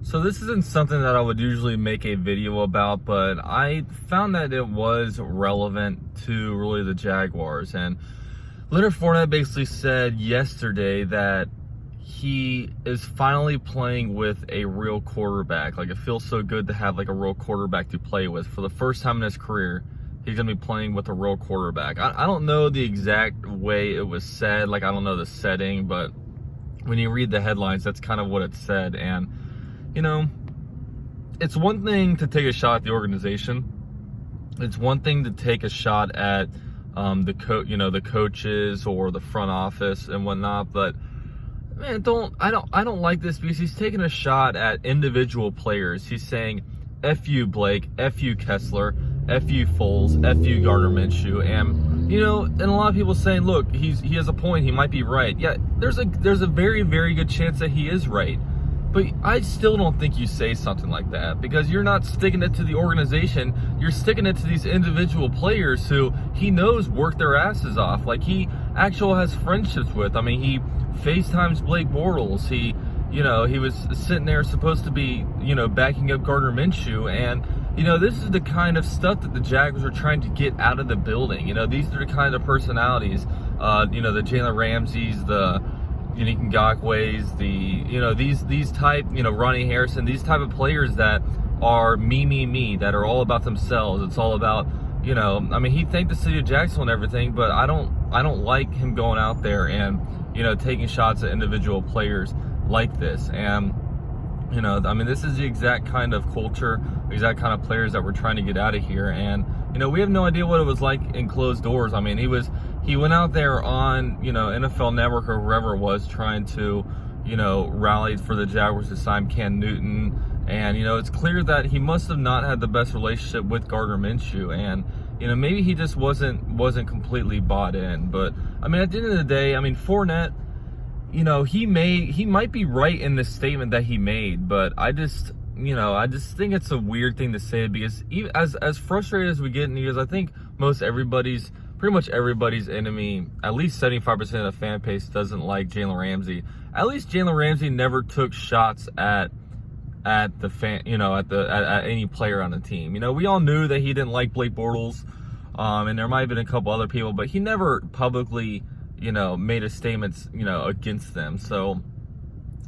So this isn't something that I would usually make a video about, but I found that it was relevant to really the Jaguars. And Leonard Fournette basically said yesterday that he is finally playing with a real quarterback. Like, it feels so good to have like a real quarterback to play with. For the first time in his career, he's going to be playing with a real quarterback. I don't know the exact way it was said. Like, I don't know the setting, but when you read the headlines, that's kind of what it said. And you know, it's one thing to take a shot at the organization. It's one thing to take a shot at the coaches or the front office and whatnot. But man, I don't like this, because he's taking a shot at individual players. He's saying, "F you, Blake. F you, Kessler. F you, Foles. F you, Gardner Minshew." And and a lot of people saying, "Look, he has a point. He might be right." Yeah, there's a very, very good chance that he is right. But I still don't think you say something like that, because you're not sticking it to the organization. You're sticking it to these individual players who he knows work their asses off. Like, he actually has friendships with. I mean, he FaceTimes Blake Bortles. He was sitting there supposed to be, backing up Gardner Minshew. And, this is the kind of stuff that the Jaguars are trying to get out of the building. These are the kind of personalities, the Jalen Ramseys, the Ngakwe's, these type, Ronnie Harrison, these type of players that are me, that are all about themselves. It's all about, I mean, he thanked the city of Jacksonville and everything, but I don't like him going out there and, taking shots at individual players like this. And, I mean, this is the exact kind of culture, the exact kind of players that we're trying to get out of here. And, we have no idea what it was like in closed doors. I mean, he went out there on, NFL Network or wherever it was, trying to, rally for the Jaguars to sign Cam Newton. And, it's clear that he must have not had the best relationship with Gardner Minshew. And, maybe he just wasn't completely bought in. But, I mean, at the end of the day, I mean, Fournette, he might be right in the statement that he made, but I just think it's a weird thing to say, because even as frustrated as we get in years, I think pretty much everybody's enemy, at least 75% of the fan base, doesn't like Jalen Ramsey. At least Jalen Ramsey never took shots at the fan, at any player on the team. We all knew that he didn't like Blake Bortles, and there might have been a couple other people, but he never publicly, made a statement, against them. So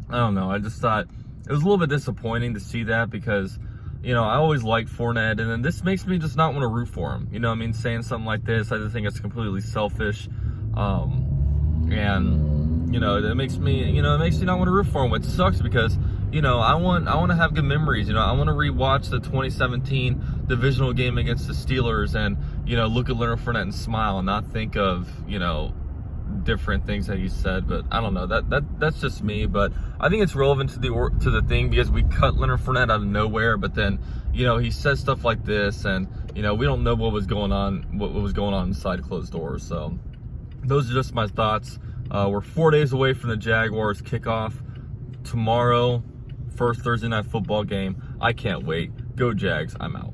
I don't know. I just thought it was a little bit disappointing to see that, because I always liked Fournette, and then this makes me just not want to root for him. I mean, saying something like this, I just think it's completely selfish. And, it makes me not want to root for him, which sucks, because, I want to have good memories. I want to rewatch the 2017 divisional game against the Steelers and, look at Leonard Fournette and smile and not think of, different things that he said. But I don't know, that's just me. But I think it's relevant to the thing, because we cut Leonard Fournette out of nowhere, but then he says stuff like this, and we don't know what was going on inside closed doors. So those are just my thoughts. We're 4 days away from the Jaguars kickoff tomorrow, first Thursday night football game. I can't wait. Go Jags. I'm out.